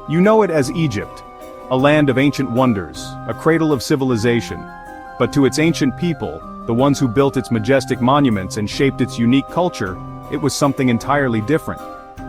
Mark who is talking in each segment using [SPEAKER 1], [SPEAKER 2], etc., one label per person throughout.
[SPEAKER 1] You know it as Egypt, a land of ancient wonders, a cradle of civilization. But to its ancient people, the ones who built its majestic monuments and shaped its unique culture, it was something entirely different.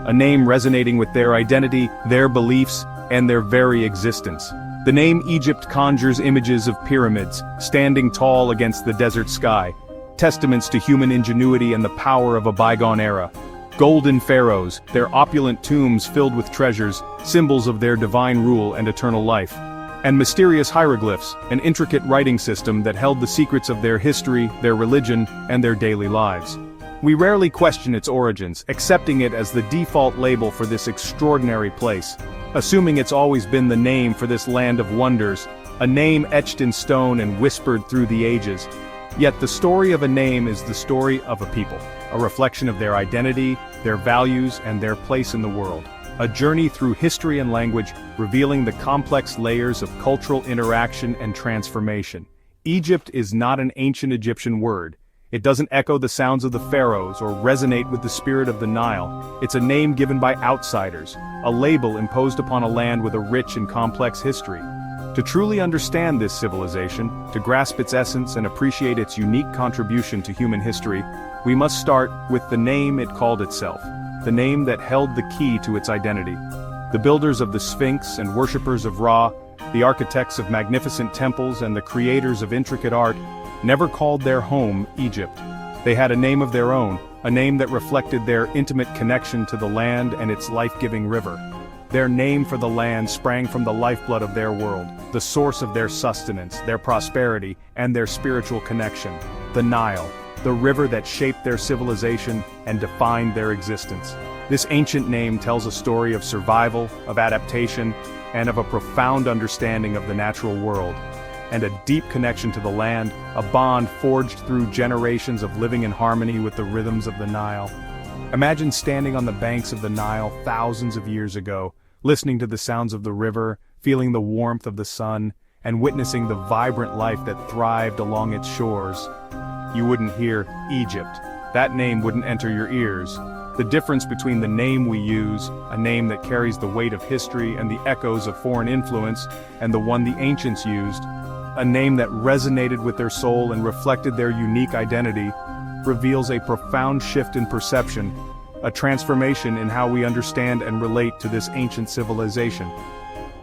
[SPEAKER 1] A name resonating with their identity, their beliefs, and their very existence. The name Egypt conjures images of pyramids, standing tall against the desert sky, testaments to human ingenuity and the power of a bygone era. Golden pharaohs, their opulent tombs filled with treasures, symbols of their divine rule and eternal life. And mysterious hieroglyphs, an intricate writing system that held the secrets of their history, their religion, and their daily lives. We rarely question its origins, accepting it as the default label for this extraordinary place, assuming it's always been the name for this land of wonders, a name etched in stone and whispered through the ages. Yet the story of a name is the story of a people, a reflection of their identity, their values, and their place in the world. A journey through history and language, revealing the complex layers of cultural interaction and transformation. Egypt is not an ancient Egyptian word. It doesn't echo the sounds of the pharaohs or resonate with the spirit of the Nile. It's a name given by outsiders, a label imposed upon a land with a rich and complex history. To truly understand this civilization, to grasp its essence and appreciate its unique contribution to human history, we must start with the name it called itself, the name that held the key to its identity. The builders of the Sphinx and worshippers of Ra, the architects of magnificent temples and the creators of intricate art, never called their home Egypt. They had a name of their own, a name that reflected their intimate connection to the land and its life-giving river. Their name for the land sprang from the lifeblood of their world, the source of their sustenance, their prosperity, and their spiritual connection, the Nile, the river that shaped their civilization and defined their existence. This ancient name tells a story of survival, of adaptation, and of a profound understanding of the natural world, and a deep connection to the land, a bond forged through generations of living in harmony with the rhythms of the Nile. Imagine standing on the banks of the Nile thousands of years ago, listening to the sounds of the river, feeling the warmth of the sun, and witnessing the vibrant life that thrived along its shores. You wouldn't hear Egypt. That name wouldn't enter your ears. The difference between the name we use, a name that carries the weight of history and the echoes of foreign influence, and the one the ancients used, a name that resonated with their soul and reflected their unique identity, reveals a profound shift in perception, a transformation in how we understand and relate to this ancient civilization.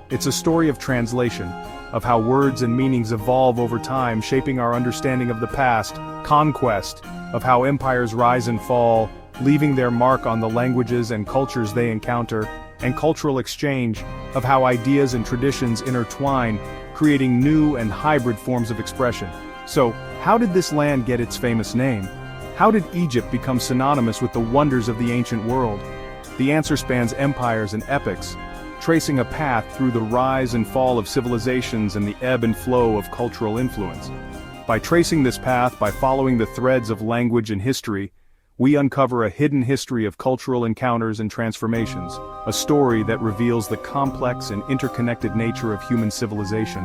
[SPEAKER 1] It's a story of translation, of how words and meanings evolve over time, shaping our understanding of the past, conquest, of how empires rise and fall, leaving their mark on the languages and cultures they encounter, and cultural exchange, of how ideas and traditions intertwine, creating new and hybrid forms of expression. So, how did this land get its famous name? How did Egypt become synonymous with the wonders of the ancient world? The answer spans empires and epics, tracing a path through the rise and fall of civilizations and the ebb and flow of cultural influence. By tracing this path, by following the threads of language and history, we uncover a hidden history of cultural encounters and transformations, a story that reveals the complex and interconnected nature of human civilization.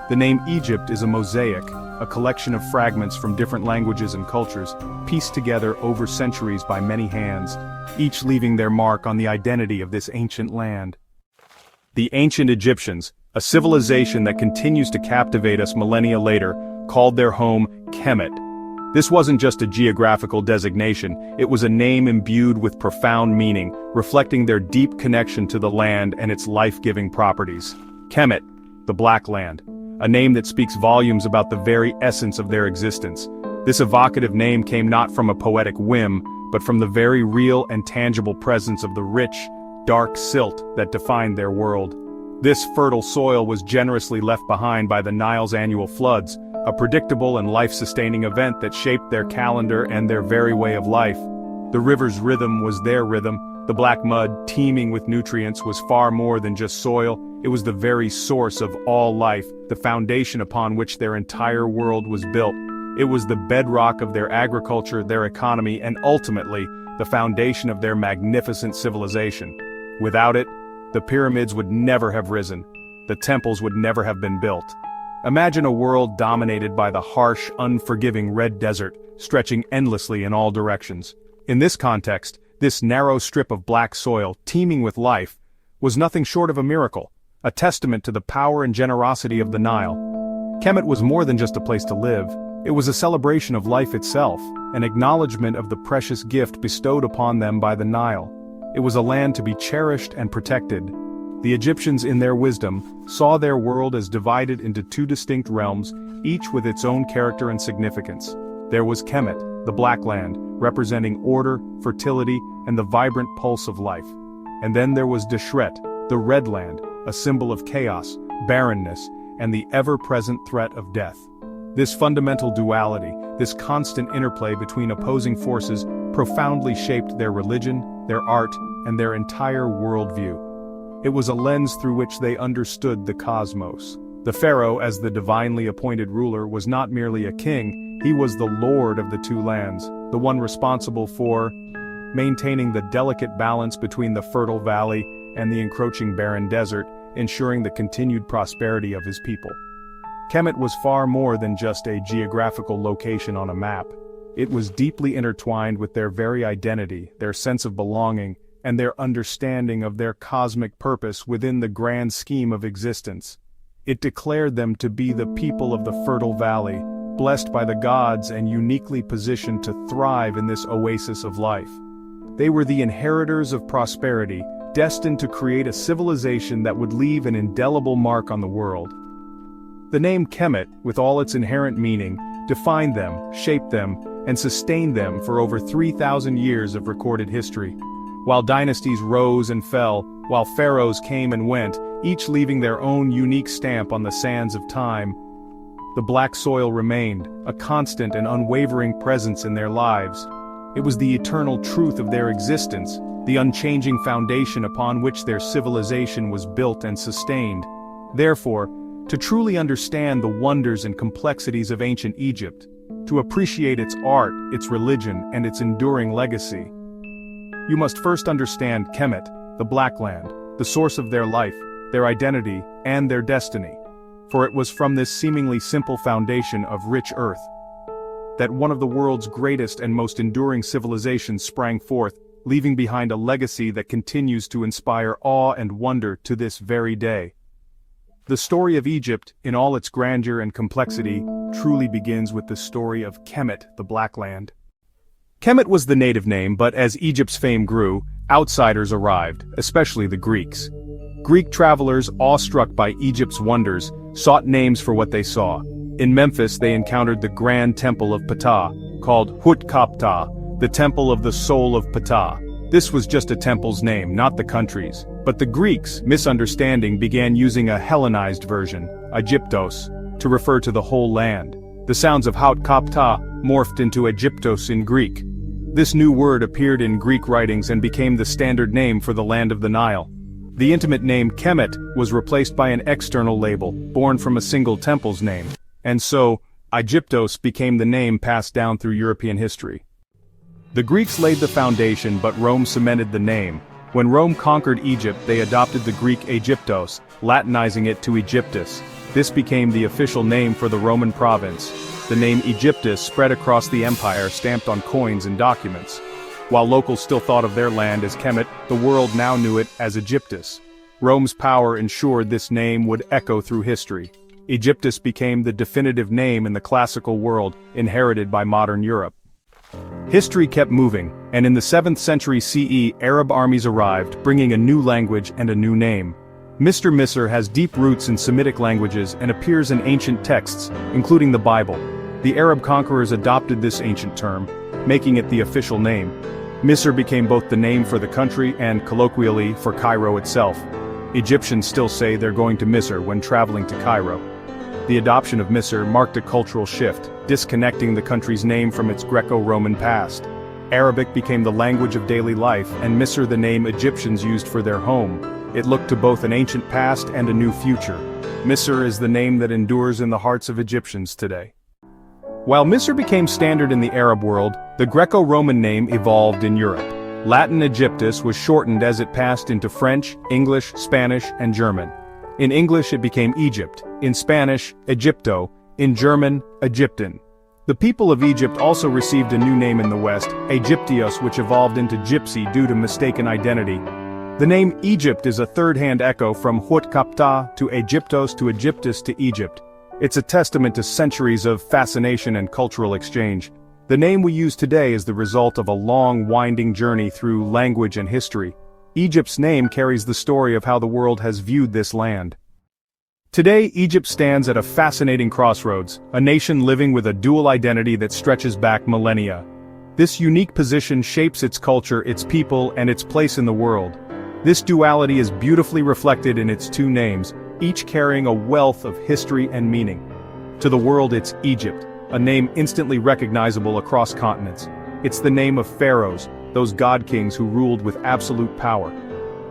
[SPEAKER 1] The name Egypt is a mosaic, a collection of fragments from different languages and cultures, pieced together over centuries by many hands, each leaving their mark on the identity of this ancient land. The ancient Egyptians, a civilization that continues to captivate us millennia later, called their home Kemet. This wasn't just a geographical designation, it was a name imbued with profound meaning, reflecting their deep connection to the land and its life-giving properties. Kemet, the Black Land, a name that speaks volumes about the very essence of their existence. This evocative name came not from a poetic whim, but from the very real and tangible presence of the rich, dark silt that defined their world. This fertile soil was generously left behind by the Nile's annual floods, a predictable and life-sustaining event that shaped their calendar and their very way of life. The river's rhythm was their rhythm. The black mud, teeming with nutrients, was far more than just soil. It was the very source of all life, the foundation upon which their entire world was built. It was the bedrock of their agriculture, their economy, and ultimately, the foundation of their magnificent civilization. Without it, the pyramids would never have risen. The temples would never have been built. Imagine a world dominated by the harsh, unforgiving red desert, stretching endlessly in all directions. In this context, this narrow strip of black soil, teeming with life, was nothing short of a miracle, a testament to the power and generosity of the Nile. Kemet was more than just a place to live, it was a celebration of life itself, an acknowledgement of the precious gift bestowed upon them by the Nile. It was a land to be cherished and protected. The Egyptians in their wisdom saw their world as divided into two distinct realms, each with its own character and significance. There was Kemet, the Black Land, representing order, fertility, and the vibrant pulse of life. And then there was Deshret, the Red Land, a symbol of chaos, barrenness, and the ever-present threat of death. This fundamental duality, this constant interplay between opposing forces, profoundly shaped their religion, their art, and their entire worldview. It was a lens through which they understood the cosmos. The pharaoh, as the divinely appointed ruler, was not merely a king, he was the lord of the two lands, the one responsible for maintaining the delicate balance between the fertile valley and the encroaching barren desert, ensuring the continued prosperity of his people. Kemet was far more than just a geographical location on a map. It was deeply intertwined with their very identity, their sense of belonging, and their understanding of their cosmic purpose within the grand scheme of existence. It declared them to be the people of the fertile valley, blessed by the gods and uniquely positioned to thrive in this oasis of life. They were the inheritors of prosperity, destined to create a civilization that would leave an indelible mark on the world. The name Kemet, with all its inherent meaning, defined them, shaped them, and sustained them for over 3,000 years of recorded history. While dynasties rose and fell, while pharaohs came and went, each leaving their own unique stamp on the sands of time, the black soil remained, a constant and unwavering presence in their lives. It was the eternal truth of their existence, the unchanging foundation upon which their civilization was built and sustained. Therefore, to truly understand the wonders and complexities of ancient Egypt, to appreciate its art, its religion, and its enduring legacy, you must first understand Kemet, the Black Land, the source of their life, their identity, and their destiny. For it was from this seemingly simple foundation of rich earth that one of the world's greatest and most enduring civilizations sprang forth, leaving behind a legacy that continues to inspire awe and wonder to this very day. The story of Egypt, in all its grandeur and complexity, truly begins with the story of Kemet, the Black Land. Kemet was the native name, but as Egypt's fame grew, outsiders arrived, especially the Greeks. Greek travelers, awestruck by Egypt's wonders, sought names for what they saw. In Memphis they encountered the grand temple of Ptah, called Ptah, the temple of the soul of Ptah. This was just a temple's name, not the country's. But the Greeks, misunderstanding, began using a Hellenized version, Aigyptos, to refer to the whole land. The sounds of Ptah morphed into Aigyptos in Greek. This new word appeared in Greek writings and became the standard name for the land of the Nile. The intimate name Kemet was replaced by an external label, born from a single temple's name. And so, Aigyptos became the name passed down through European history. The Greeks laid the foundation, but Rome cemented the name. When Rome conquered Egypt, they adopted the Greek Aigyptos, Latinizing it to Aegyptus. This became the official name for the Roman province. The name Aegyptus spread across the empire, stamped on coins and documents. While locals still thought of their land as Kemet, the world now knew it as Aegyptus. Rome's power ensured this name would echo through history. Aegyptus became the definitive name in the classical world, inherited by modern Europe. History kept moving, and in the 7th century CE, Arab armies arrived, bringing a new language and a new name. Misr has deep roots in Semitic languages and appears in ancient texts, including the Bible. The Arab conquerors adopted this ancient term, making it the official name. Misr became both the name for the country and, colloquially, for Cairo itself. Egyptians still say they're going to Misr when traveling to Cairo. The adoption of Misr marked a cultural shift, disconnecting the country's name from its Greco-Roman past. Arabic became the language of daily life, and Misr the name Egyptians used for their home. It looked to both an ancient past and a new future. Misr is the name that endures in the hearts of Egyptians today. While Misr became standard in the Arab world, the Greco-Roman name evolved in Europe. Latin Aegyptus was shortened as it passed into French, English, Spanish, and German. In English it became Egypt, in Spanish, Egipto, in German, Egyptian. The people of Egypt also received a new name in the West, Aegyptios, which evolved into Gypsy due to mistaken identity. The name Egypt is a third-hand echo from ptah to Aigyptos to Egyptus to Egypt. It's a testament to centuries of fascination and cultural exchange. The name we use today is the result of a long, winding journey through language and history. Egypt's name carries the story of how the world has viewed this land. Today, Egypt stands at a fascinating crossroads, a nation living with a dual identity that stretches back millennia. This unique position shapes its culture, its people, and its place in the world. This duality is beautifully reflected in its two names, each carrying a wealth of history and meaning. To the world, it's Egypt, a name instantly recognizable across continents. It's the name of pharaohs, those god-kings who ruled with absolute power.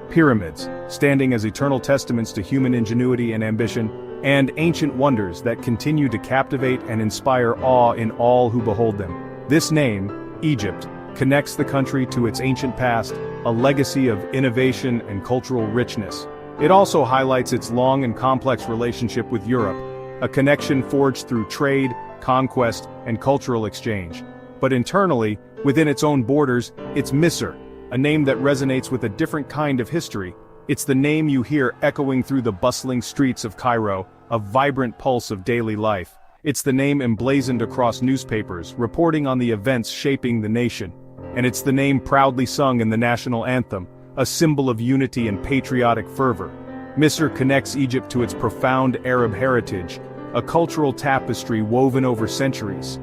[SPEAKER 1] Pyramids, standing as eternal testaments to human ingenuity and ambition, and ancient wonders that continue to captivate and inspire awe in all who behold them. This name, Egypt, connects the country to its ancient past, a legacy of innovation and cultural richness. It also highlights its long and complex relationship with Europe, a connection forged through trade, conquest, and cultural exchange. But internally, within its own borders, it's Misr, a name that resonates with a different kind of history. It's the name you hear echoing through the bustling streets of Cairo, a vibrant pulse of daily life. It's the name emblazoned across newspapers, reporting on the events shaping the nation. And it's the name proudly sung in the national anthem, a symbol of unity and patriotic fervor. Misr connects Egypt to its profound Arab heritage, a cultural tapestry woven over centuries,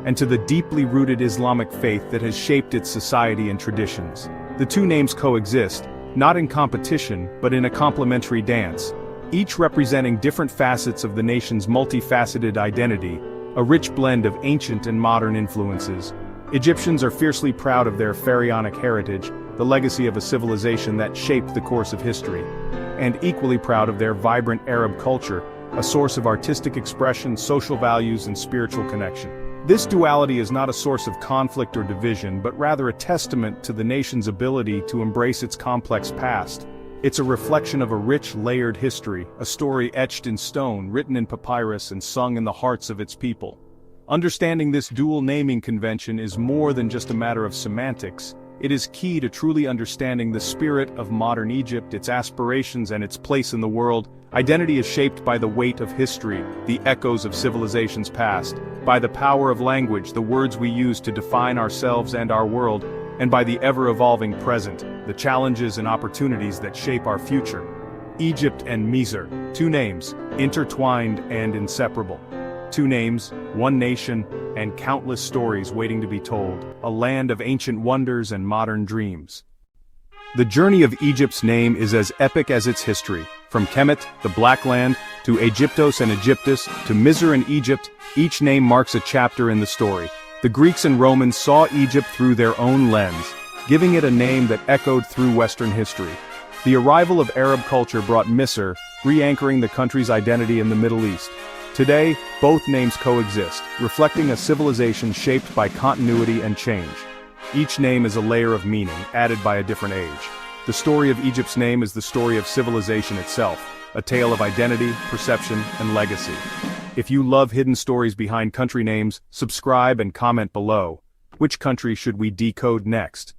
[SPEAKER 1] and to the deeply rooted Islamic faith that has shaped its society and traditions. The two names coexist, not in competition, but in a complementary dance, each representing different facets of the nation's multifaceted identity, a rich blend of ancient and modern influences. Egyptians are fiercely proud of their pharaonic heritage, the legacy of a civilization that shaped the course of history, and equally proud of their vibrant Arab culture, a source of artistic expression, social values, and spiritual connection. This duality is not a source of conflict or division, but rather a testament to the nation's ability to embrace its complex past. It's a reflection of a rich, layered history, a story etched in stone, written in papyrus, and sung in the hearts of its people. Understanding this dual naming convention is more than just a matter of semantics. It is key to truly understanding the spirit of modern Egypt, its aspirations, and its place in the world. Identity is shaped by the weight of history, the echoes of civilizations past, by the power of language, the words we use to define ourselves and our world, and by the ever-evolving present, the challenges and opportunities that shape our future. Egypt and Misr, two names, intertwined and inseparable. Two names, one nation, and countless stories waiting to be told, a land of ancient wonders and modern dreams. The journey of Egypt's name is as epic as its history. From Kemet, the Black Land, to Aigyptos and Egyptus, to Misr and Egypt, each name marks a chapter in the story. The Greeks and Romans saw Egypt through their own lens, giving it a name that echoed through Western history. The arrival of Arab culture brought Misr, re-anchoring the country's identity in the Middle East. Today, both names coexist, reflecting a civilization shaped by continuity and change. Each name is a layer of meaning, added by a different age. The story of Egypt's name is the story of civilization itself, a tale of identity, perception, and legacy. If you love hidden stories behind country names, subscribe and comment below. Which country should we decode next?